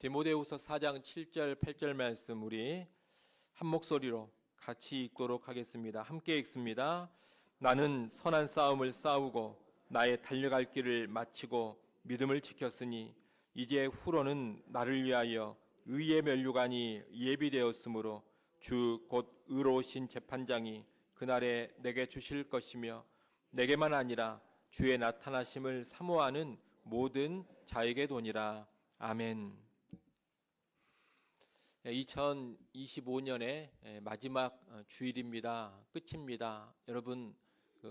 디모데후서 4장 7절 8절 말씀 우리 한 목소리로 같이 읽도록 하겠습니다. 함께 읽습니다. 나는 선한 싸움을 싸우고 나의 달려갈 길을 마치고 믿음을 지켰으니 이제 후로는 나를 위하여 의의 면류관이 예비되었으므로 주 곧 의로우신 재판장이 그날에 내게 주실 것이며 내게만 아니라 주의 나타나심을 사모하는 모든 자에게 도니라. 아멘. 2025년의 마지막 주일입니다. 끝입니다. 여러분,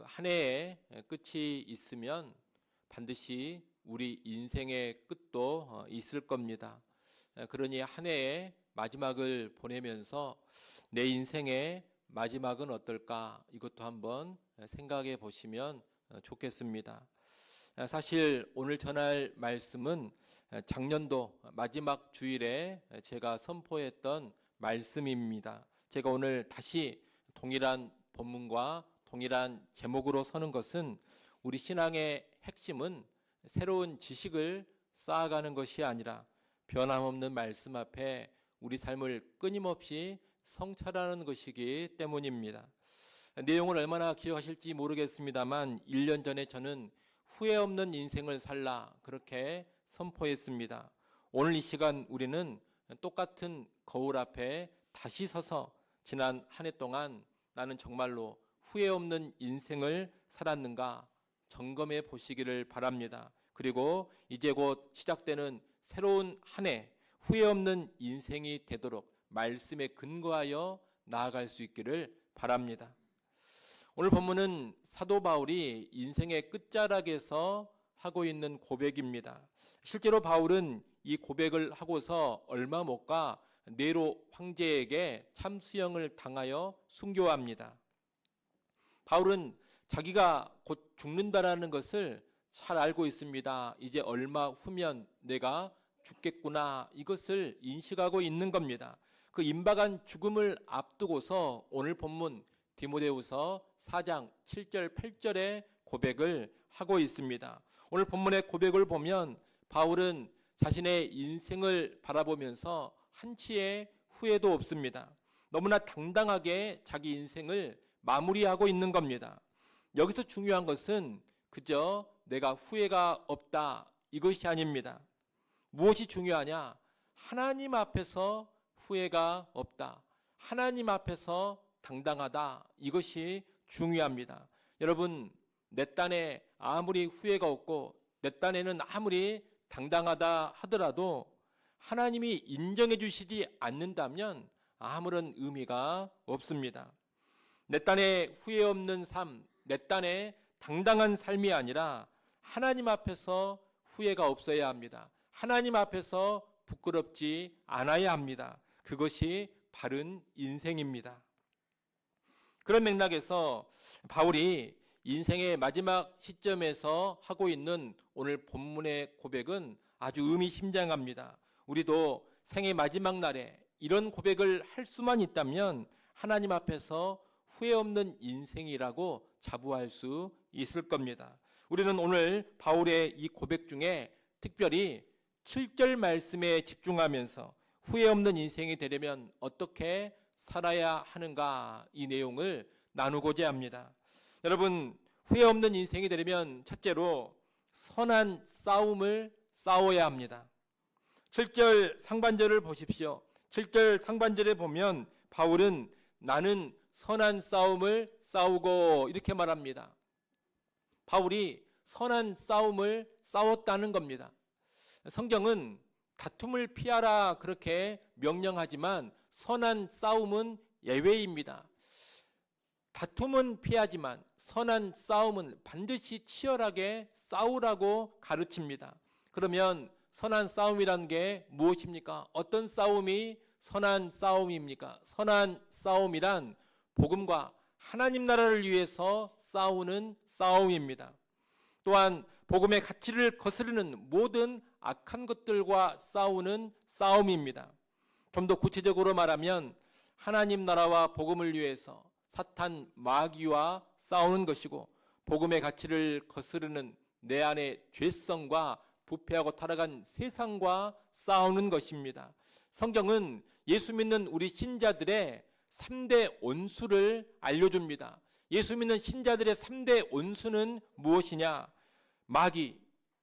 한 해의 끝이 있으면 반드시 우리 인생의 끝도 있을 겁니다. 그러니 한 해의 마지막을 보내면서 내 인생의 마지막은 어떨까? 이것도 한번 생각해 보시면 좋겠습니다. 사실 오늘 전할 말씀은 작년도 마지막 주일에 제가 선포했던 말씀입니다. 제가 오늘 다시 동일한 본문과 동일한 제목으로 서는 것은 우리 신앙의 핵심은 새로운 지식을 쌓아가는 것이 아니라 변함없는 말씀 앞에 우리 삶을 끊임없이 성찰하는 것이기 때문입니다. 내용을 얼마나 기억하실지 모르겠습니다만 1년 전에 저는 후회 없는 인생을 살라 그렇게 선포했습니다. 오늘 이 시간 우리는 똑같은 거울 앞에 다시 서서 지난 한 해 동안 나는 정말로 후회 없는 인생을 살았는가 점검해 보시기를 바랍니다. 그리고 이제 곧 시작되는 새로운 한 해 후회 없는 인생이 되도록 말씀에 근거하여 나아갈 수 있기를 바랍니다. 오늘 본문은 사도 바울이 인생의 끝자락에서 하고 있는 고백입니다. 실제로 바울은 이 고백을 하고서 얼마 못 가 네로 황제에게 참수형을 당하여 순교합니다. 바울은 자기가 곧 죽는다라는 것을 잘 알고 있습니다. 이제 얼마 후면 내가 죽겠구나 이것을 인식하고 있는 겁니다. 그 임박한 죽음을 앞두고서 오늘 본문 디모데후서 4장 7절 8절의 고백을 하고 있습니다. 오늘 본문의 고백을 보면 바울은 자신의 인생을 바라보면서 한치의 후회도 없습니다. 너무나 당당하게 자기 인생을 마무리하고 있는 겁니다. 여기서 중요한 것은 그저 내가 후회가 없다 이것이 아닙니다. 무엇이 중요하냐? 하나님 앞에서 후회가 없다. 하나님 앞에서 당당하다. 이것이 중요합니다. 여러분, 내 딴에 아무리 후회가 없고 내 딴에는 아무리 당당하다 하더라도 하나님이 인정해 주시지 않는다면 아무런 의미가 없습니다. 내 딴에 후회 없는 삶, 내 딴에 당당한 삶이 아니라 하나님 앞에서 후회가 없어야 합니다. 하나님 앞에서 부끄럽지 않아야 합니다. 그것이 바른 인생입니다. 그런 맥락에서 바울이 인생의 마지막 시점에서 하고 있는 오늘 본문의 고백은 아주 의미심장합니다. 우리도 생의 마지막 날에 이런 고백을 할 수만 있다면 하나님 앞에서 후회 없는 인생이라고 자부할 수 있을 겁니다. 우리는 오늘 바울의 이 고백 중에 특별히 7절 말씀에 집중하면서 후회 없는 인생이 되려면 어떻게 살아야 하는가 이 내용을 나누고자 합니다. 여러분, 후회 없는 인생이 되려면 첫째로 선한 싸움을 싸워야 합니다. 7절 상반절을 보십시오. 7절 상반절에 보면 바울은 나는 선한 싸움을 싸우고 이렇게 말합니다. 바울이 선한 싸움을 싸웠다는 겁니다. 성경은 다툼을 피하라 그렇게 명령하지만 선한 싸움은 예외입니다. 다툼은 피하지만 선한 싸움은 반드시 치열하게 싸우라고 가르칩니다. 그러면 선한 싸움이란 게 무엇입니까? 어떤 싸움이 선한 싸움입니까? 선한 싸움이란 복음과 하나님 나라를 위해서 싸우는 싸움입니다. 또한 복음의 가치를 거스르는 모든 악한 것들과 싸우는 싸움입니다. 좀 더 구체적으로 말하면 하나님 나라와 복음을 위해서 사탄 마귀와 싸우는 것이고 복음의 가치를 거스르는 내 안의 죄성과 부패하고 타락한 세상과 싸우는 것입니다. 성경은 예수 믿는 우리 신자들의 3대 원수를 알려줍니다. 예수 믿는 신자들의 3대 원수는 무엇이냐? 마귀,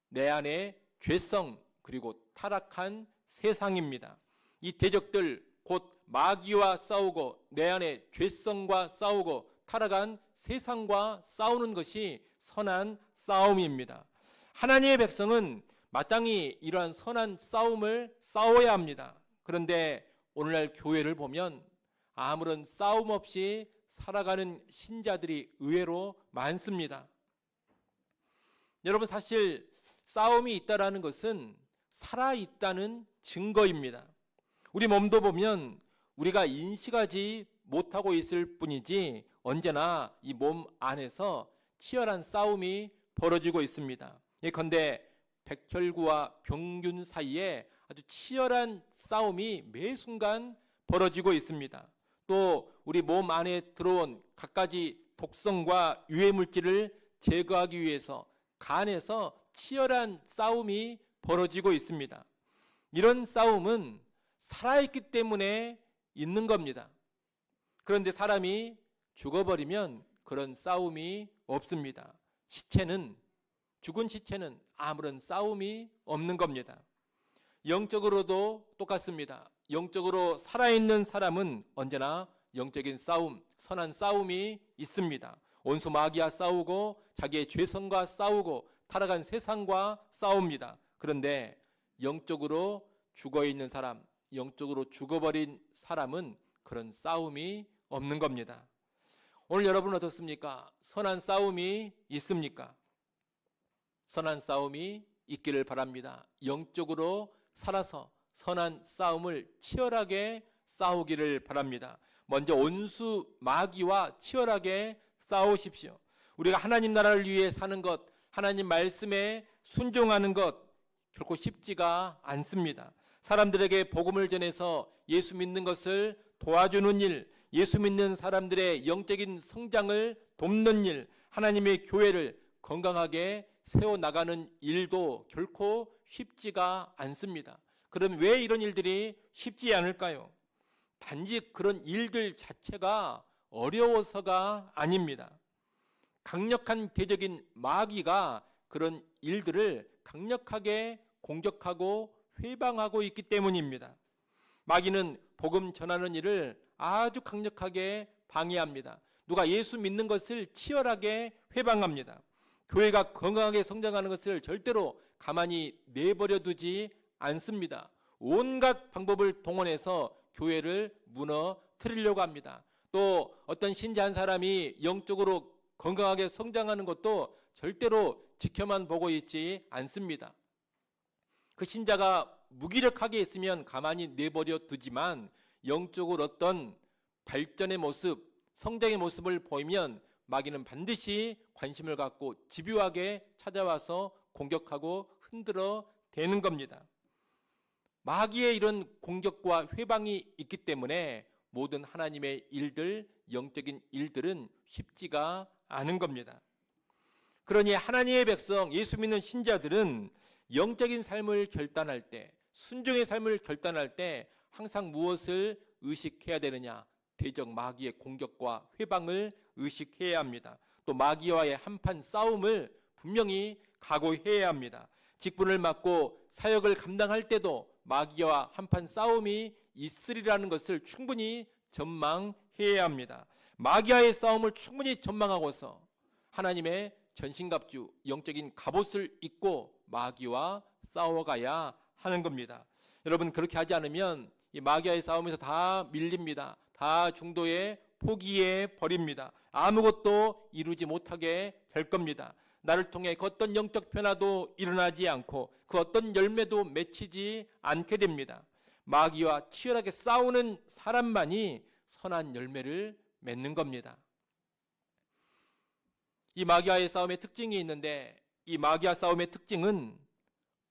내 안에 죄성, 그리고 타락한 세상입니다. 이 대적들 곧 마귀와 싸우고 내 안에 죄성과 싸우고 타락한 세상과 싸우는 것이 선한 싸움입니다. 하나님의 백성은 마땅히 이러한 선한 싸움을 싸워야 합니다. 그런데 오늘날 교회를 보면 아무런 싸움 없이 살아가는 신자들이 의외로 많습니다. 여러분, 사실 싸움이 있다라는 것은 살아있다는 증거입니다. 우리 몸도 보면 우리가 인식하지 못하고 있을 뿐이지 언제나 이 몸 안에서 치열한 싸움이 벌어지고 있습니다. 예컨대 백혈구와 병균 사이에 아주 치열한 싸움이 매 순간 벌어지고 있습니다. 또 우리 몸 안에 들어온 갖가지 독성과 유해물질을 제거하기 위해서 간에서 치열한 싸움이 벌어지고 있습니다. 이런 싸움은 살아있기 때문에 있는 겁니다. 그런데 사람이 죽어버리면 그런 싸움이 없습니다. 죽은 시체는 아무런 싸움이 없는 겁니다. 영적으로도 똑같습니다. 영적으로 살아있는 사람은 언제나 영적인 싸움, 선한 싸움이 있습니다. 원수 마귀와 싸우고 자기의 죄성과 싸우고 타락한 세상과 싸웁니다. 그런데 영적으로 죽어있는 사람, 영적으로 죽어버린 사람은 그런 싸움이 없는 겁니다. 오늘 여러분 어떻습니까? 선한 싸움이 있습니까? 선한 싸움이 있기를 바랍니다. 영적으로 살아서 선한 싸움을 치열하게 싸우기를 바랍니다. 먼저 원수 마귀와 치열하게 싸우십시오. 우리가 하나님 나라를 위해 사는 것, 하나님 말씀에 순종하는 것 결코 쉽지가 않습니다. 사람들에게 복음을 전해서 예수 믿는 것을 도와주는 일, 예수 믿는 사람들의 영적인 성장을 돕는 일, 하나님의 교회를 건강하게 세워나가는 일도 결코 쉽지가 않습니다. 그럼 왜 이런 일들이 쉽지 않을까요? 단지 그런 일들 자체가 어려워서가 아닙니다. 강력한 대적인 마귀가 그런 일들을 강력하게 공격하고 회방하고 있기 때문입니다. 마귀는 복음 전하는 일을 아주 강력하게 방해합니다. 누가 예수 믿는 것을 치열하게 회방합니다. 교회가 건강하게 성장하는 것을 절대로 가만히 내버려 두지 않습니다. 온갖 방법을 동원해서 교회를 무너뜨리려고 합니다. 또 어떤 신자 한 사람이 영적으로 건강하게 성장하는 것도 절대로 지켜만 보고 있지 않습니다. 그 신자가 무기력하게 있으면 가만히 내버려 두지만 영적으로 어떤 발전의 모습, 성장의 모습을 보이면 마귀는 반드시 관심을 갖고 집요하게 찾아와서 공격하고 흔들어 대는 겁니다. 마귀의 이런 공격과 회방이 있기 때문에 모든 하나님의 일들, 영적인 일들은 쉽지가 않은 겁니다. 그러니 하나님의 백성, 예수 믿는 신자들은 영적인 삶을 결단할 때, 순종의 삶을 결단할 때 항상 무엇을 의식해야 되느냐? 대적 마귀의 공격과 회방을 의식해야 합니다. 또 마귀와의 한판 싸움을 분명히 각오해야 합니다. 직분을 맡고 사역을 감당할 때도 마귀와 한판 싸움이 있으리라는 것을 충분히 전망해야 합니다. 마귀와의 싸움을 충분히 전망하고서 하나님의 전신갑주, 영적인 갑옷을 입고 마귀와 싸워가야 하는 겁니다. 여러분, 그렇게 하지 않으면 이 마귀와의 싸움에서 다 밀립니다. 다 중도에 포기해 버립니다. 아무것도 이루지 못하게 될 겁니다. 나를 통해 그 어떤 영적 변화도 일어나지 않고 그 어떤 열매도 맺히지 않게 됩니다. 마귀와 치열하게 싸우는 사람만이 선한 열매를 맺는 겁니다. 이 마귀와의 싸움의 특징이 있는데, 이 마귀와 싸움의 특징은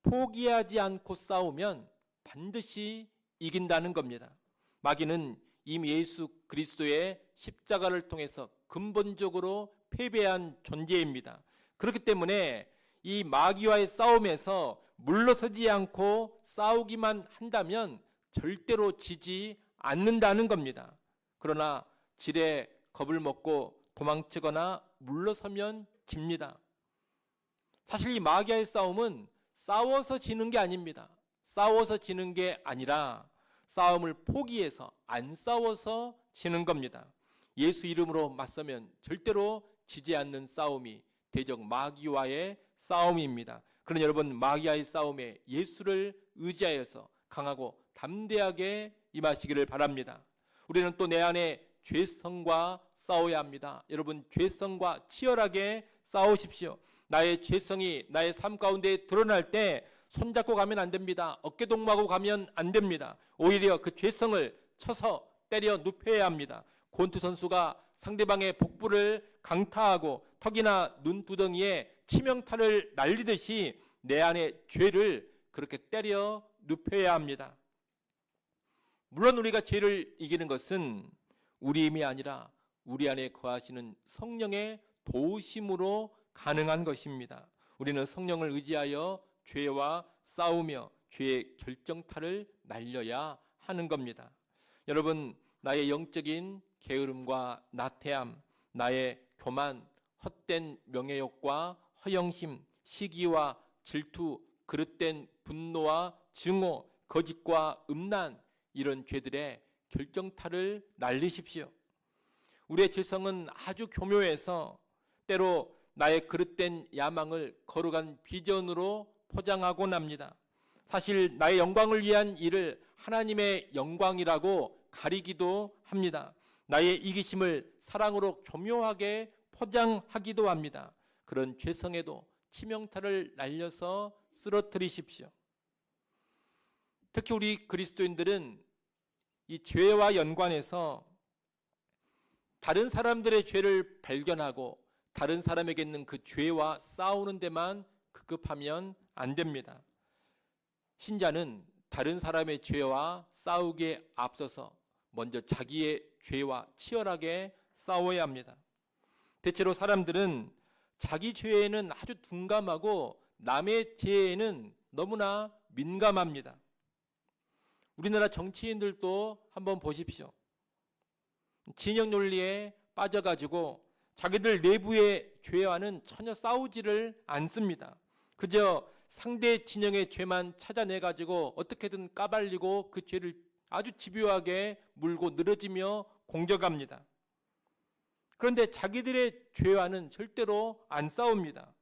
포기하지 않고 싸우면 반드시 이긴다는 겁니다. 마귀는 이미 예수 그리스도의 십자가를 통해서 근본적으로 패배한 존재입니다. 그렇기 때문에 이 마귀와의 싸움에서 물러서지 않고 싸우기만 한다면 절대로 지지 않는다는 겁니다. 그러나 지레 겁을 먹고 도망치거나 물러서면 집니다. 사실 이 마귀와의 싸움은 싸워서 지는 게 아닙니다. 싸워서 지는 게 아니라 싸움을 포기해서 안 싸워서 지는 겁니다. 예수 이름으로 맞서면 절대로 지지 않는 싸움이 대적 마귀와의 싸움입니다. 그러나 여러분, 마귀와의 싸움에 예수를 의지하여서 강하고 담대하게 임하시기를 바랍니다. 우리는 또 내 안에 죄성과 싸워야 합니다. 여러분, 죄성과 치열하게 싸우십시오. 나의 죄성이 나의 삶 가운데 드러날 때 손잡고 가면 안 됩니다. 어깨동무하고 가면 안 됩니다. 오히려 그 죄성을 쳐서 때려 눕혀야 합니다. 권투 선수가 상대방의 복부를 강타하고 턱이나 눈두덩이에 치명타를 날리듯이 내 안의 죄를 그렇게 때려 눕혀야 합니다. 물론 우리가 죄를 이기는 것은 우리 힘이 아니라 우리 안에 거하시는 성령의 도우심으로 가능한 것입니다. 우리는 성령을 의지하여 죄와 싸우며 죄의 결정타를 날려야 하는 겁니다. 여러분, 나의 영적인 게으름과 나태함, 나의 교만, 헛된 명예욕과 허영심, 시기와 질투, 그릇된 분노와 증오, 거짓과 음란, 이런 죄들의 결정타를 날리십시오. 우리의 죄성은 아주 교묘해서 때로 나의 그릇된 야망을 거룩한 비전으로 포장하곤 합니다. 사실 나의 영광을 위한 일을 하나님의 영광이라고 가리기도 합니다. 나의 이기심을 사랑으로 교묘하게 포장하기도 합니다. 그런 죄성에도 치명타를 날려서 쓰러뜨리십시오. 특히 우리 그리스도인들은 이 죄와 연관해서 다른 사람들의 죄를 발견하고 다른 사람에게 있는 그 죄와 싸우는 데만 급급하면 안 됩니다. 신자는 다른 사람의 죄와 싸우기에 앞서서 먼저 자기의 죄와 치열하게 싸워야 합니다. 대체로 사람들은 자기 죄에는 아주 둔감하고 남의 죄에는 너무나 민감합니다. 우리나라 정치인들도 한번 보십시오. 진영 논리에 빠져가지고 자기들 내부의 죄와는 전혀 싸우지를 않습니다. 그저 상대 진영의 죄만 찾아내가지고 어떻게든 까발리고 그 죄를 아주 집요하게 물고 늘어지며 공격합니다. 그런데 자기들의 죄와는 절대로 안 싸웁니다.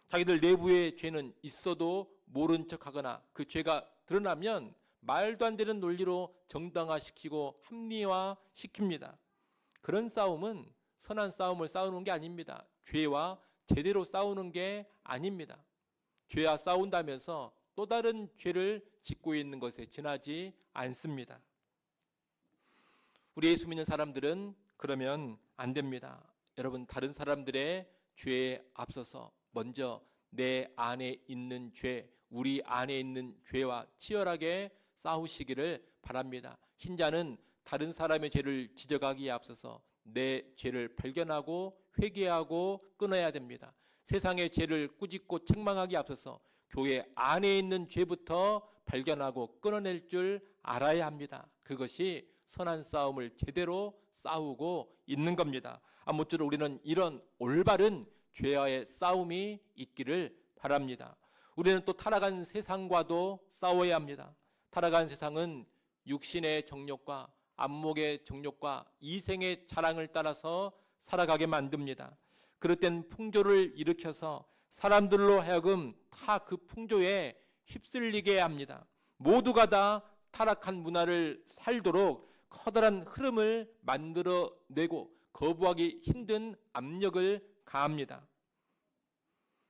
자기들 내부의 죄는 있어도 모른 척하거나 그 죄가 드러나면 말도 안 되는 논리로 정당화시키고 합리화시킵니다. 그런 싸움은 선한 싸움을 싸우는 게 아닙니다. 죄와 제대로 싸우는 게 아닙니다. 죄와 싸운다면서 또 다른 죄를 짓고 있는 것에 지나지 않습니다. 우리 예수 믿는 사람들은 그러면 안 됩니다. 여러분, 다른 사람들의 죄에 앞서서 먼저 내 안에 있는 죄, 우리 안에 있는 죄와 치열하게 싸우시기를 바랍니다. 신자는 다른 사람의 죄를 지적하기에 앞서서 내 죄를 발견하고 회개하고 끊어야 됩니다. 세상의 죄를 꾸짖고 책망하기에 앞서서 교회 안에 있는 죄부터 발견하고 끊어낼 줄 알아야 합니다. 그것이 선한 싸움을 제대로 싸우고 있는 겁니다. 아무쪼록 우리는 이런 올바른 죄와의 싸움이 있기를 바랍니다. 우리는 또 타락한 세상과도 싸워야 합니다. 타락한 세상은 육신의 정욕과 안목의 정욕과 이생의 자랑을 따라서 살아가게 만듭니다. 그릇된 풍조를 일으켜서 사람들로 하여금 다 그 풍조에 휩쓸리게 합니다. 모두가 다 타락한 문화를 살도록 커다란 흐름을 만들어내고 거부하기 힘든 압력을 가합니다.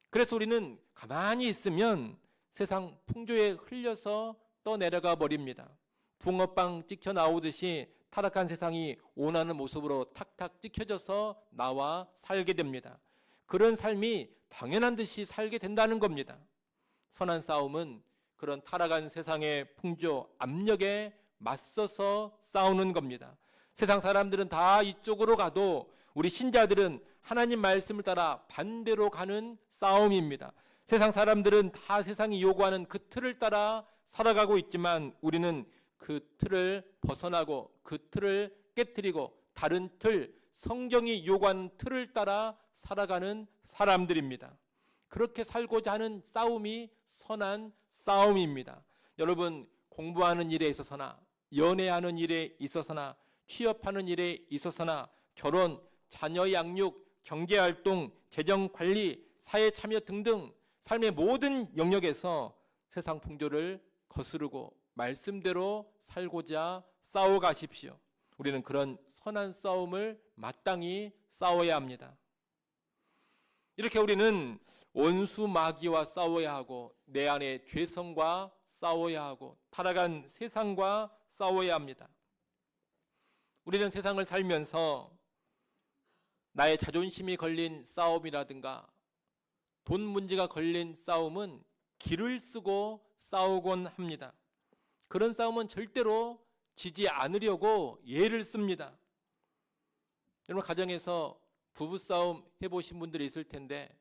그래서 우리는 가만히 있으면 세상 풍조에 흘려서 떠내려가 버립니다. 붕어빵 찍혀 나오듯이 타락한 세상이 원하는 모습으로 탁탁 찍혀져서 나와 살게 됩니다. 그런 삶이 당연한 듯이 살게 된다는 겁니다. 선한 싸움은 그런 타락한 세상의 풍조, 압력에 맞서서 싸우는 겁니다. 세상 사람들은 다 이쪽으로 가도 우리 신자들은 하나님 말씀을 따라 반대로 가는 싸움입니다. 세상 사람들은 다 세상이 요구하는 그 틀을 따라 살아가고 있지만 우리는 그 틀을 벗어나고 그 틀을 깨뜨리고 다른 틀, 성경이 요구하는 틀을 따라 살아가는 사람들입니다. 그렇게 살고자 하는 싸움이 선한 싸움입니다. 여러분, 공부하는 일에 있어서나 연애하는 일에 있어서나 취업하는 일에 있어서나 결혼, 자녀 양육, 경제활동, 재정관리, 사회참여 등등 삶의 모든 영역에서 세상 풍조를 거스르고 말씀대로 살고자 싸워가십시오. 우리는 그런 선한 싸움을 마땅히 싸워야 합니다. 이렇게 우리는 원수 마귀와 싸워야 하고 내 안의 죄성과 싸워야 하고 타락한 세상과 싸워야 합니다. 우리는 세상을 살면서 나의 자존심이 걸린 싸움이라든가 돈 문제가 걸린 싸움은 기를 쓰고 싸우곤 합니다. 그런 싸움은 절대로 지지 않으려고 예를 씁니다. 여러분, 가정에서 부부싸움 해보신 분들이 있을 텐데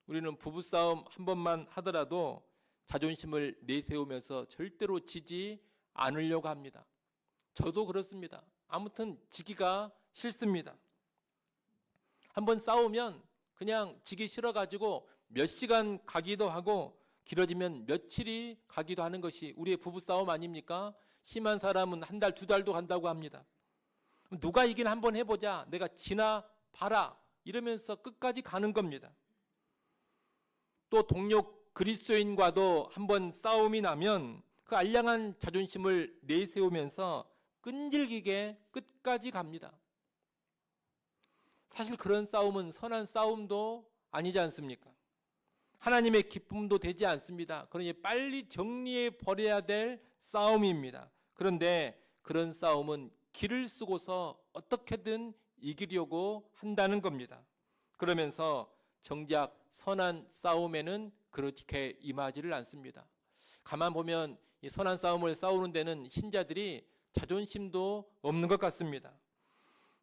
우리는 부부싸움 한 번만 하더라도 자존심을 내세우면서 절대로 지지 않으려고 합니다. 저도 그렇습니다. 아무튼 지기가 싫습니다. 한번 싸우면 그냥 지기 싫어가지고 몇 시간 가기도 하고 길어지면 며칠이 가기도 하는 것이 우리의 부부싸움 아닙니까? 심한 사람은 한 달, 두 달도 간다고 합니다. 누가 이긴 한번 해보자, 내가 지나 봐라 이러면서 끝까지 가는 겁니다. 또 동료 그리스도인과도 한번 싸움이 나면 그 알량한 자존심을 내세우면서 끈질기게 끝까지 갑니다. 사실 그런 싸움은 선한 싸움도 아니지 않습니까? 하나님의 기쁨도 되지 않습니다. 그러니 빨리 정리해 버려야 될 싸움입니다. 그런데 그런 싸움은 기를 쓰고서 어떻게든 이기려고 한다는 겁니다. 그러면서 정작 선한 싸움에는 그렇게 임하지를 않습니다. 가만 보면 이 선한 싸움을 싸우는 데는 신자들이 자존심도 없는 것 같습니다.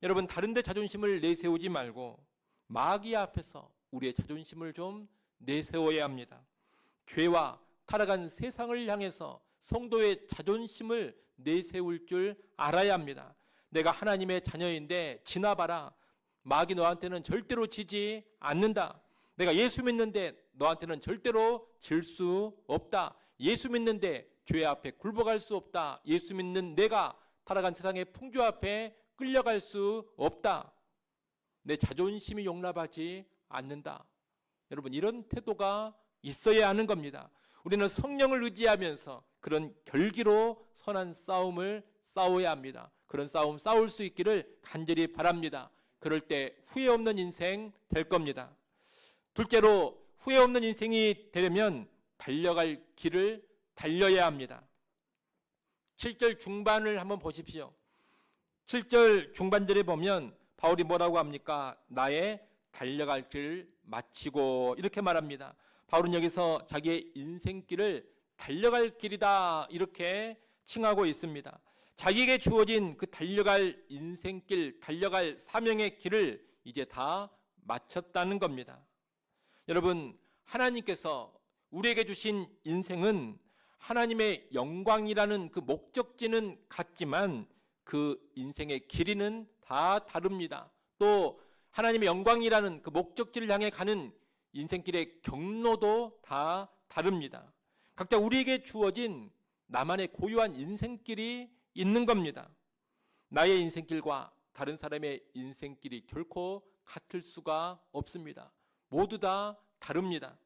여러분, 다른 데 자존심을 내세우지 말고 마귀 앞에서 우리의 자존심을 좀 내세워야 합니다. 죄와 타락한 세상을 향해서 성도의 자존심을 내세울 줄 알아야 합니다. 내가 하나님의 자녀인데 지나봐라. 마귀 너한테는 절대로 지지 않는다. 내가 예수 믿는데 너한테는 절대로 질 수 없다. 예수 믿는데 죄 앞에 굴복할 수 없다. 예수 믿는 내가 타락한 세상의 풍조 앞에 끌려갈 수 없다. 내 자존심이 용납하지 않는다. 여러분, 이런 태도가 있어야 하는 겁니다. 우리는 성령을 의지하면서 그런 결기로 선한 싸움을 싸워야 합니다. 그런 싸움 싸울 수 있기를 간절히 바랍니다. 그럴 때 후회 없는 인생 될 겁니다. 둘째로, 후회 없는 인생이 되려면 달려갈 길을 달려야 합니다. 7절 중반을 한번 보십시오. 7절 중반절에 보면 바울이 뭐라고 합니까? 나의 달려갈 길을 마치고 이렇게 말합니다. 바울은 여기서 자기의 인생길을 달려갈 길이다 이렇게 칭하고 있습니다. 자기에게 주어진 그 달려갈 인생길, 달려갈 사명의 길을 이제 다 마쳤다는 겁니다. 여러분, 하나님께서 우리에게 주신 인생은 하나님의 영광이라는 그 목적지는 같지만 그 인생의 길이는 다 다릅니다. 또 하나님의 영광이라는 그 목적지를 향해 가는 인생길의 경로도 다 다릅니다. 각자 우리에게 주어진 나만의 고유한 인생길이 있는 겁니다. 나의 인생길과 다른 사람의 인생길이 결코 같을 수가 없습니다. 모두 다 다릅니다.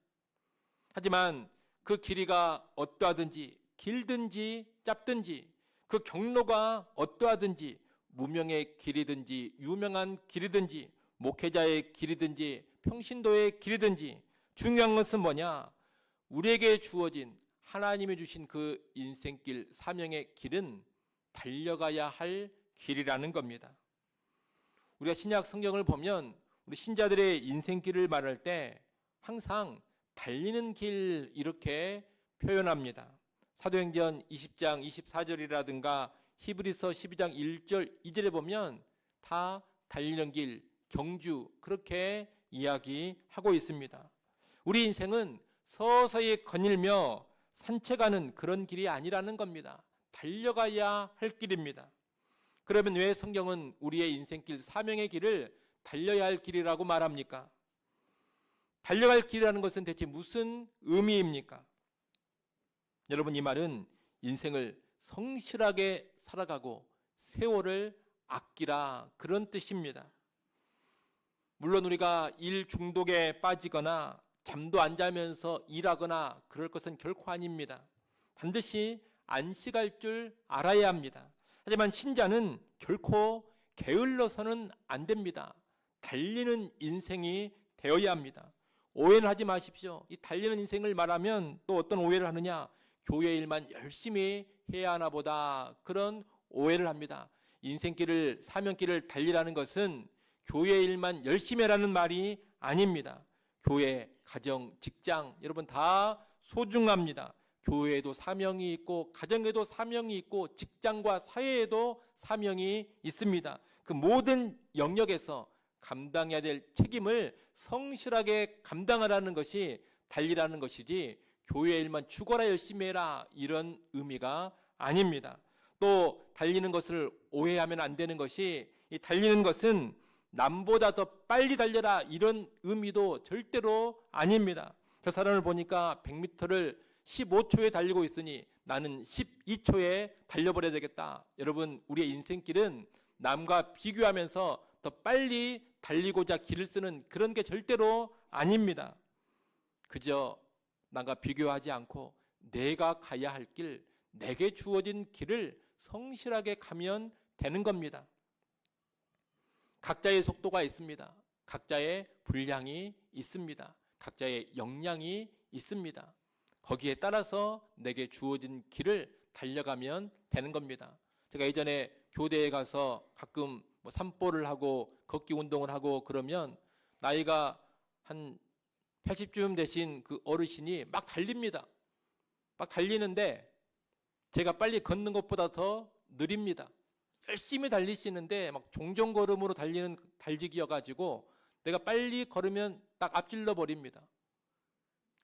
하지만 그 길이가 어떠하든지 길든지 짧든지 그 경로가 어떠하든지 무명의 길이든지 유명한 길이든지 목회자의 길이든지 평신도의 길이든지 중요한 것은 뭐냐? 우리에게 주어진 하나님이 주신 그 인생길, 사명의 길은 달려가야 할 길이라는 겁니다. 우리가 신약 성경을 보면 우리 신자들의 인생길을 말할 때 항상 달리는 길 이렇게 표현합니다. 사도행전 20장 24절이라든가 히브리서 12장 1절 2절에 보면 다 달리는 길, 경주 그렇게 이야기하고 있습니다. 우리 인생은 서서히 거닐며 산책하는 그런 길이 아니라는 겁니다. 달려가야 할 길입니다. 그러면 왜 성경은 우리의 인생길, 사명의 길을 달려야 할 길이라고 말합니까? 달려갈 길이라는 것은 대체 무슨 의미입니까? 여러분, 이 말은 인생을 성실하게 살아가고 세월을 아끼라, 그런 뜻입니다. 물론 우리가 일 중독에 빠지거나 잠도 안 자면서 일하거나 그럴 것은 결코 아닙니다. 반드시 안식할 줄 알아야 합니다. 하지만 신자는 결코 게을러서는 안 됩니다. 달리는 인생이 되어야 합니다. 오해는 하지 마십시오. 이 달리는 인생을 말하면 또 어떤 오해를 하느냐? 교회 일만 열심히 해야 하나 보다, 그런 오해를 합니다. 인생길을, 사명길을 달리라는 것은 교회 일만 열심히 하라는 말이 아닙니다. 교회, 가정, 직장, 여러분 다 소중합니다. 교회에도 사명이 있고, 가정에도 사명이 있고, 직장과 사회에도 사명이 있습니다. 그 모든 영역에서 감당해야 될 책임을 성실하게 감당하라는 것이 달리라는 것이지, 교회 일만 죽어라 열심히 해라, 이런 의미가 아닙니다. 또 달리는 것을 오해하면 안 되는 것이, 이 달리는 것은 남보다 더 빨리 달려라, 이런 의미도 절대로 아닙니다. 저 사람을 보니까 100m를 15초에 달리고 있으니 나는 12초에 달려버려야 되겠다. 여러분, 우리의 인생길은 남과 비교하면서 더 빨리 달리고자 길을 쓰는 그런 게 절대로 아닙니다. 그저 남과 비교하지 않고 내가 가야 할 길, 내게 주어진 길을 성실하게 가면 되는 겁니다. 각자의 속도가 있습니다. 각자의 분량이 있습니다. 각자의 역량이 있습니다. 거기에 따라서 내게 주어진 길을 달려가면 되는 겁니다. 제가 예전에 교대에 가서 가끔 산보를 하고 걷기 운동을 하고 그러면 나이가 한 80쯤 되신 그 어르신이 막 달립니다. 막 달리는데 제가 빨리 걷는 것보다 더 느립니다. 열심히 달리시는데 막 종종걸음으로 달리는 달리기여가지고 내가 빨리 걸으면 딱 앞질러 버립니다.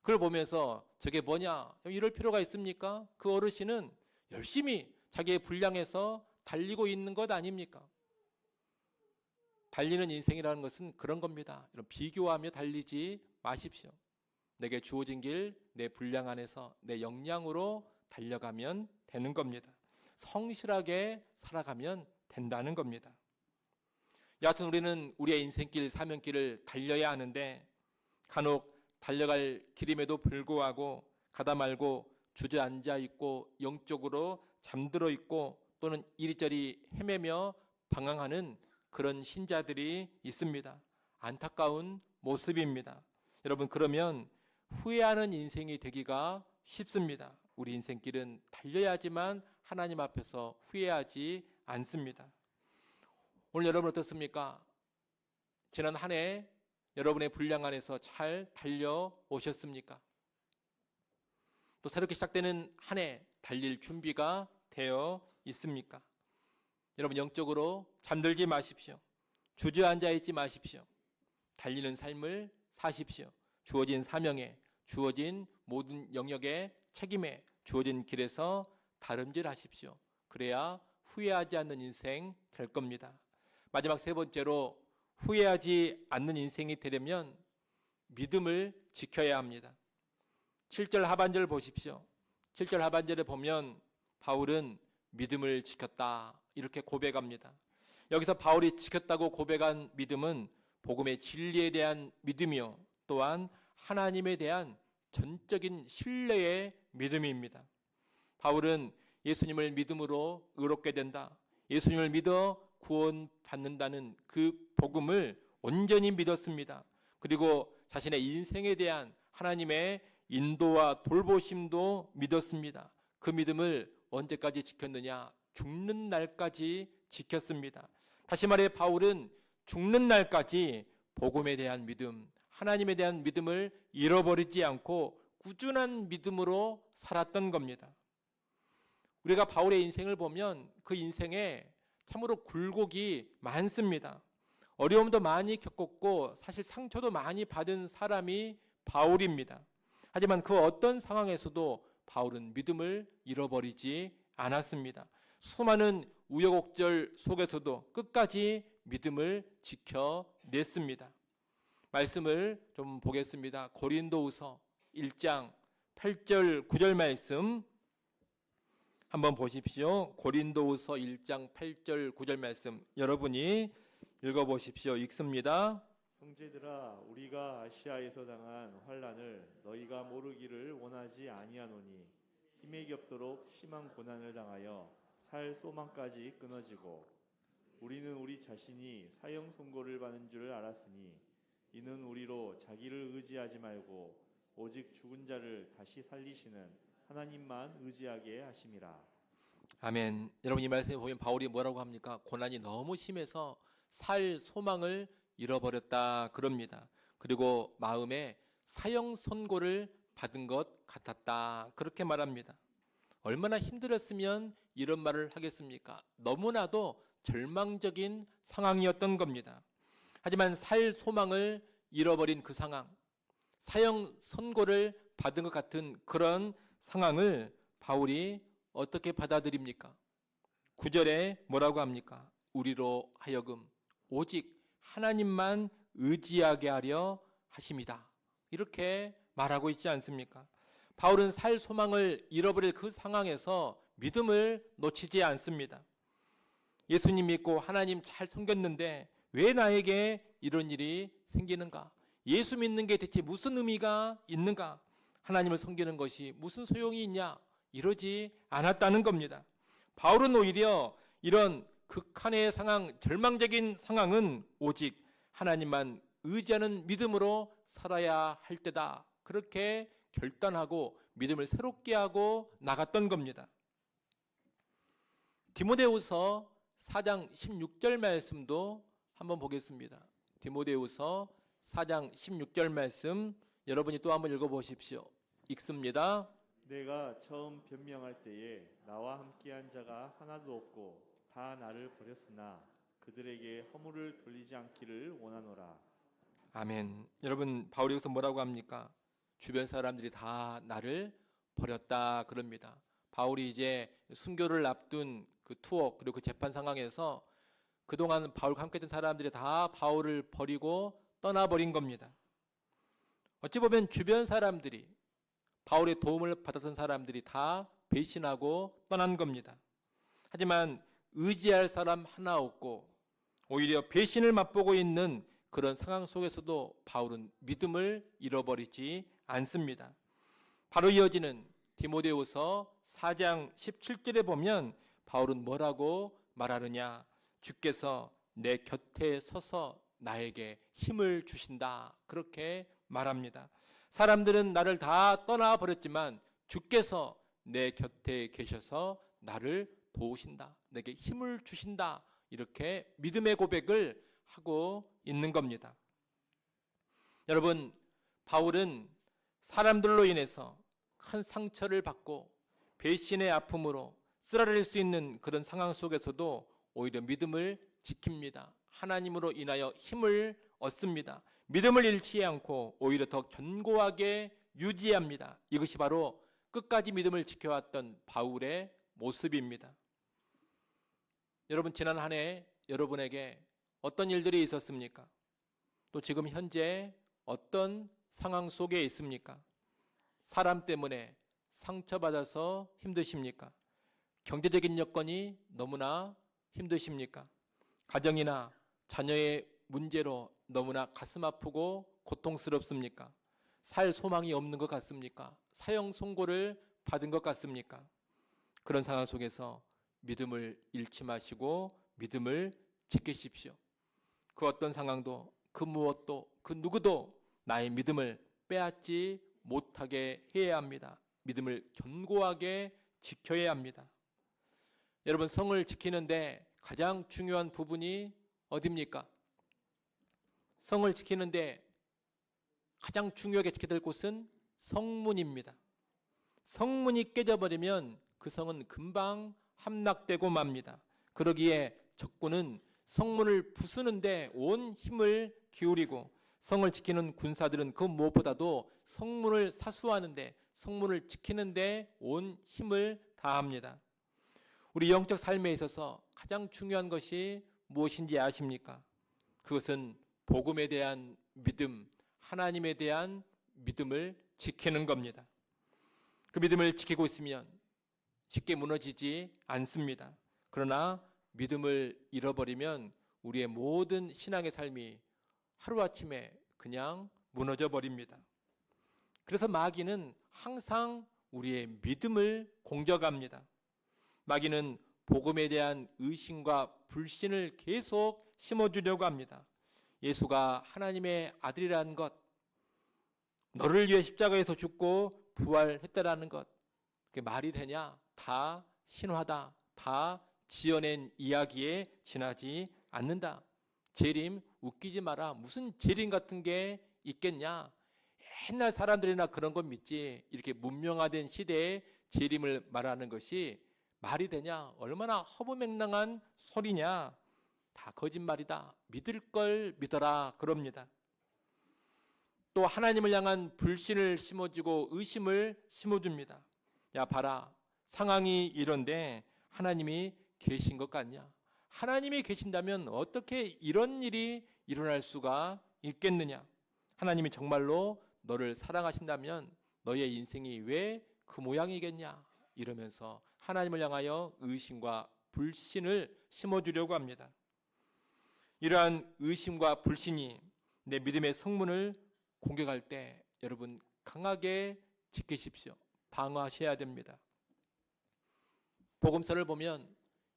그걸 보면서 저게 뭐냐, 이럴 필요가 있습니까? 그 어르신은 열심히 자기의 분량에서 달리고 있는 것 아닙니까? 달리는 인생이라는 것은 그런 겁니다. 이런 비교하며 달리지 마십시오. 내게 주어진 길, 내 분량 안에서 내 역량으로 달려가면 되는 겁니다. 성실하게 살아가면 된다는 겁니다. 여하튼 우리는 우리의 인생길, 사명길을 달려야 하는데 간혹 달려갈 길임에도 불구하고 가다 말고 주저앉아 있고 영적으로 잠들어 있고 또는 이리저리 헤매며 방황하는 그런 신자들이 있습니다. 안타까운 모습입니다. 여러분, 그러면 후회하는 인생이 되기가 쉽습니다. 우리 인생길은 달려야 하지만 하나님 앞에서 후회하지 않습니다. 오늘 여러분 어떻습니까? 지난 한 해 여러분의 분량 안에서 잘 달려오셨습니까? 또 새롭게 시작되는 한 해 달릴 준비가 되어 있습니까? 여러분, 영적으로 잠들지 마십시오. 주저앉아 있지 마십시오. 달리는 삶을 사십시오. 주어진 사명에, 주어진 모든 영역의 책임에, 주어진 길에서 다름질하십시오. 그래야 후회하지 않는 인생 될 겁니다. 마지막 세 번째로, 후회하지 않는 인생이 되려면 믿음을 지켜야 합니다. 7절 하반절 보십시오. 7절 하반절에 보면 바울은 믿음을 지켰다, 이렇게 고백합니다. 여기서 바울이 지켰다고 고백한 믿음은 복음의 진리에 대한 믿음이요, 또한 하나님에 대한 전적인 신뢰의 믿음입니다. 바울은 예수님을 믿음으로 의롭게 된다, 예수님을 믿어 구원받는다는 그 복음을 온전히 믿었습니다. 그리고 자신의 인생에 대한 하나님의 인도와 돌보심도 믿었습니다. 그 믿음을 언제까지 지켰느냐? 죽는 날까지 지켰습니다. 다시 말해 바울은 죽는 날까지 복음에 대한 믿음, 하나님에 대한 믿음을 잃어버리지 않고 꾸준한 믿음으로 살았던 겁니다. 우리가 바울의 인생을 보면 그 인생에 참으로 굴곡이 많습니다. 어려움도 많이 겪었고 사실 상처도 많이 받은 사람이 바울입니다. 하지만 그 어떤 상황에서도 바울은 믿음을 잃어버리지 않았습니다. 수많은 우여곡절 속에서도 끝까지 믿음을 지켜냈습니다. 말씀을 좀 보겠습니다. 고린도후서 1장 8절 9절 말씀 한번 보십시오. 고린도후서 1장 8절 9절 말씀 여러분이 읽어보십시오. 읽습니다. 형제들아, 우리가 아시아에서 당한 환난을 너희가 모르기를 원하지 아니하노니 힘에 겹도록 심한 고난을 당하여 살 소망까지 끊어지고 우리는 우리 자신이 사형 선고를 받는 줄 알았으니 이는 우리로 자기를 의지하지 말고 오직 죽은 자를 다시 살리시는 하나님만 의지하게 하심이라. 아멘. 여러분 이 말씀에 보면 바울이 뭐라고 합니까? 고난이 너무 심해서 살 소망을 잃어버렸다 그럽니다. 그리고 마음에 사형 선고를 받은 것 같았다 그렇게 말합니다. 얼마나 힘들었으면 이런 말을 하겠습니까? 너무나도 절망적인 상황이었던 겁니다. 하지만 살 소망을 잃어버린 그 상황, 사형 선고를 받은 것 같은 그런 상황을 바울이 어떻게 받아들입니까? 9절에 뭐라고 합니까? 우리로 하여금 오직 하나님만 의지하게 하려 하심이다. 이렇게 말하고 있지 않습니까? 바울은 살 소망을 잃어버릴 그 상황에서 믿음을 놓치지 않습니다. 예수님 믿고 하나님 잘 섬겼는데 왜 나에게 이런 일이 생기는가? 예수 믿는 게 대체 무슨 의미가 있는가? 하나님을 섬기는 것이 무슨 소용이 있냐? 이러지 않았다는 겁니다. 바울은 오히려 이런 극한의 상황, 절망적인 상황은 오직 하나님만 의지하는 믿음으로 살아야 할 때다. 그렇게 결단하고 믿음을 새롭게 하고 나갔던 겁니다. 디모데후서 4장 16절 말씀도 한번 보겠습니다. 디모데후서 4장 16절 말씀 여러분이 또 한번 읽어보십시오. 읽습니다. 내가 처음 변명할 때에 나와 함께한 자가 하나도 없고 다 나를 버렸으나 그들에게 허물을 돌리지 않기를 원하노라. 아멘. 여러분 바울이 여기서 뭐라고 합니까? 주변 사람들이 다 나를 버렸다 그럽니다. 바울이 이제 순교를 앞둔 그 투어 그리고 그 재판 상황에서 그동안 바울과 함께 했던 사람들이 다 바울을 버리고 떠나버린 겁니다. 어찌 보면 주변 사람들이 바울의 도움을 받았던 사람들이 다 배신하고 떠난 겁니다. 하지만 의지할 사람 하나 없고 오히려 배신을 맛보고 있는 그런 상황 속에서도 바울은 믿음을 잃어버리지 않습니다. 바로 이어지는 디모데후서 4장 17절에 보면 바울은 뭐라고 말하느냐? 주께서 내 곁에 서서 나에게 힘을 주신다. 그렇게 말합니다. 사람들은 나를 다 떠나버렸지만 주께서 내 곁에 계셔서 나를 도우신다. 내게 힘을 주신다. 이렇게 믿음의 고백을 하고 있는 겁니다. 여러분, 바울은 사람들로 인해서 큰 상처를 받고 배신의 아픔으로 쓰라릴 수 있는 그런 상황 속에서도 오히려 믿음을 지킵니다. 하나님으로 인하여 힘을 얻습니다. 믿음을 잃지 않고 오히려 더 견고하게 유지합니다. 이것이 바로 끝까지 믿음을 지켜왔던 바울의 모습입니다. 여러분 지난 한 해 여러분에게 어떤 일들이 있었습니까? 또 지금 현재 어떤 상황 속에 있습니까? 사람 때문에 상처받아서 힘드십니까? 경제적인 여건이 너무나 힘드십니까? 가정이나 자녀의 문제로 너무나 가슴 아프고 고통스럽습니까? 살 소망이 없는 것 같습니까? 사형 선고를 받은 것 같습니까? 그런 상황 속에서 믿음을 잃지 마시고 믿음을 지키십시오. 그 어떤 상황도 그 무엇도 그 누구도 나의 믿음을 빼앗지 못하게 해야 합니다. 믿음을 견고하게 지켜야 합니다. 여러분 성을 지키는데 가장 중요한 부분이 어디입니까? 성을 지키는데 가장 중요하게 지켜야 될 곳은 성문입니다. 성문이 깨져버리면 그 성은 금방 함락되고 맙니다. 그러기에 적군은 성문을 부수는데 온 힘을 기울이고 성을 지키는 군사들은 그 무엇보다도 성문을 사수하는데, 성문을 지키는데 온 힘을 다합니다. 우리 영적 삶에 있어서 가장 중요한 것이 무엇인지 아십니까? 그것은 복음에 대한 믿음, 하나님에 대한 믿음을 지키는 겁니다. 그 믿음을 지키고 있으면 쉽게 무너지지 않습니다. 그러나 믿음을 잃어버리면 우리의 모든 신앙의 삶이 하루아침에 그냥 무너져 버립니다. 그래서 마귀는 항상 우리의 믿음을 공격합니다. 마귀는 복음에 대한 의심과 불신을 계속 심어주려고 합니다. 예수가 하나님의 아들이라는 것, 너를 위해 십자가에서 죽고 부활했다라는 것, 그게 말이 되냐? 다 신화다. 다 지어낸 이야기에 지나지 않는다. 재림 웃기지 마라. 무슨 재림 같은 게 있겠냐? 옛날 사람들이나 그런 건 믿지. 이렇게 문명화된 시대에 재림을 말하는 것이 말이 되냐? 얼마나 허무맹랑한 소리냐? 다 거짓말이다. 믿을 걸 믿어라. 그럽니다. 또 하나님을 향한 불신을 심어주고 의심을 심어줍니다. 야 봐라. 상황이 이런데 하나님이 계신 것 같냐? 하나님이 계신다면 어떻게 이런 일이 일어날 수가 있겠느냐? 하나님이 정말로 너를 사랑하신다면 너의 인생이 왜 그 모양이겠냐? 이러면서 하나님을 향하여 의심과 불신을 심어주려고 합니다. 이러한 의심과 불신이 내 믿음의 성문을 공격할 때 여러분 강하게 지키십시오. 방어하셔야 됩니다. 복음서를 보면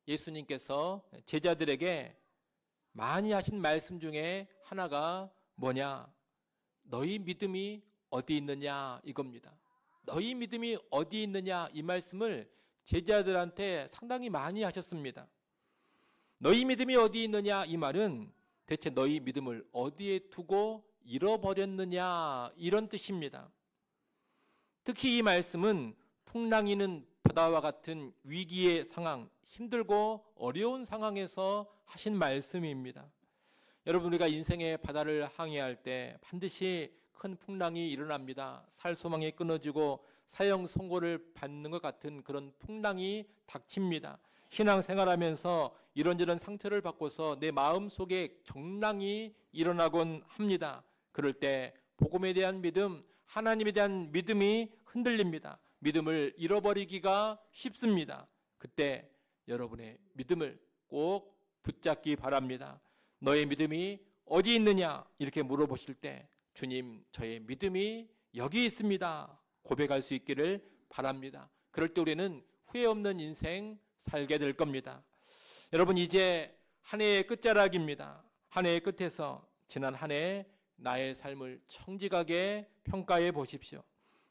예수님께서 제자들에게 많이 하신 말씀 중에 하나가 뭐냐? 너희 믿음이 어디 있느냐 이겁니다. 너희 믿음이 어디 있느냐 이 말씀을 제자들한테 상당히 많이 하셨습니다. 너희 믿음이 어디 있느냐 이 말은 대체 너희 믿음을 어디에 두고 잃어버렸느냐 이런 뜻입니다. 특히 이 말씀은 풍랑이는 바다와 같은 위기의 상황, 힘들고 어려운 상황에서 하신 말씀입니다. 여러분 우리가 인생의 바다를 항해할 때 반드시 큰 풍랑이 일어납니다. 살 소망이 끊어지고 사형 선고를 받는 것 같은 그런 풍랑이 닥칩니다. 신앙생활하면서 이런저런 상처를 받고서 내 마음속에 경랑이 일어나곤 합니다. 그럴 때 복음에 대한 믿음, 하나님에 대한 믿음이 흔들립니다. 믿음을 잃어버리기가 쉽습니다. 그때 여러분의 믿음을 꼭 붙잡기 바랍니다. 너의 믿음이 어디 있느냐 이렇게 물어보실 때 주님 저의 믿음이 여기 있습니다 고백할 수 있기를 바랍니다. 그럴 때 우리는 후회 없는 인생 살게 될 겁니다. 여러분 이제 한 해의 끝자락입니다. 한 해의 끝에서 지난 한 해 나의 삶을 청직하게 평가해 보십시오.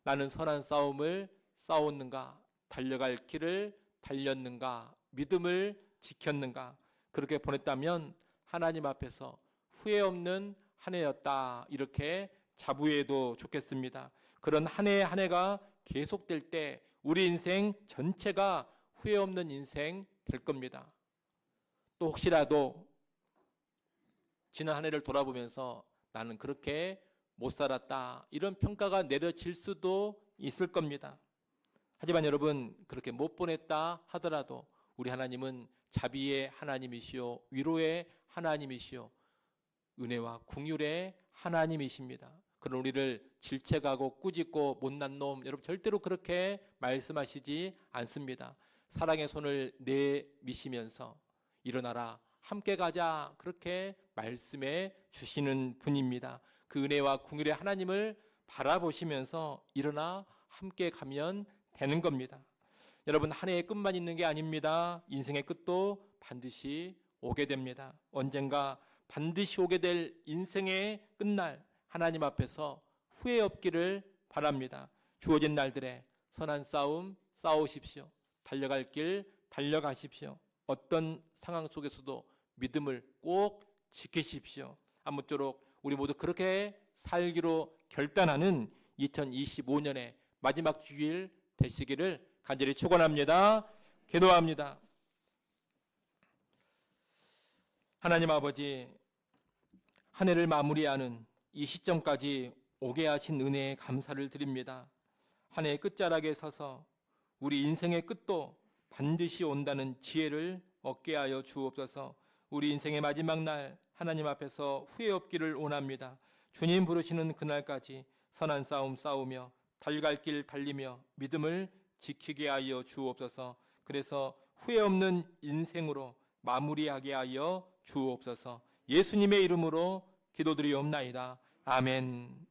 나는 선한 싸움을 싸웠는가? 달려갈 길을 달렸는가? 믿음을 지켰는가? 그렇게 보냈다면 하나님 앞에서 후회 없는 한 해였다 이렇게 자부해도 좋겠습니다. 그런 한 해 한 해가 계속될 때 우리 인생 전체가 후회 없는 인생 될 겁니다. 또 혹시라도 지난 한 해를 돌아보면서 나는 그렇게 못 살았다 이런 평가가 내려질 수도 있을 겁니다. 하지만 여러분 그렇게 못 보냈다 하더라도 우리 하나님은 자비의 하나님이시요 위로의 하나님이시요 은혜와 긍휼의 하나님이십니다. 그런 우리를 질책하고 꾸짖고 못난 놈 여러분 절대로 그렇게 말씀하시지 않습니다. 사랑의 손을 내미시면서 일어나라 함께 가자 그렇게 말씀해 주시는 분입니다. 그 은혜와 긍휼의 하나님을 바라보시면서 일어나 함께 가면 되는 겁니다. 여러분 한 해의 끝만 있는 게 아닙니다. 인생의 끝도 반드시 오게 됩니다. 언젠가 반드시 오게 될 인생의 끝날 하나님 앞에서 후회 없기를 바랍니다. 주어진 날들에 선한 싸움 싸우십시오. 달려갈 길 달려가십시오. 어떤 상황 속에서도 믿음을 꼭 지키십시오. 아무쪼록 우리 모두 그렇게 살기로 결단하는 2025년의 마지막 주일 되시기를 간절히 축원합니다. 기도합니다. 하나님 아버지 한 해를 마무리하는 이 시점까지 오게 하신 은혜에 감사를 드립니다. 한 해의 끝자락에 서서 우리 인생의 끝도 반드시 온다는 지혜를 얻게 하여 주옵소서. 우리 인생의 마지막 날 하나님 앞에서 후회 없기를 원합니다. 주님 부르시는 그날까지 선한 싸움 싸우며 달갈 길 달리며 믿음을 지키게 하여 주옵소서. 그래서 후회 없는 인생으로 마무리하게 하여 주옵소서. 예수님의 이름으로 기도드리옵나이다. 아멘.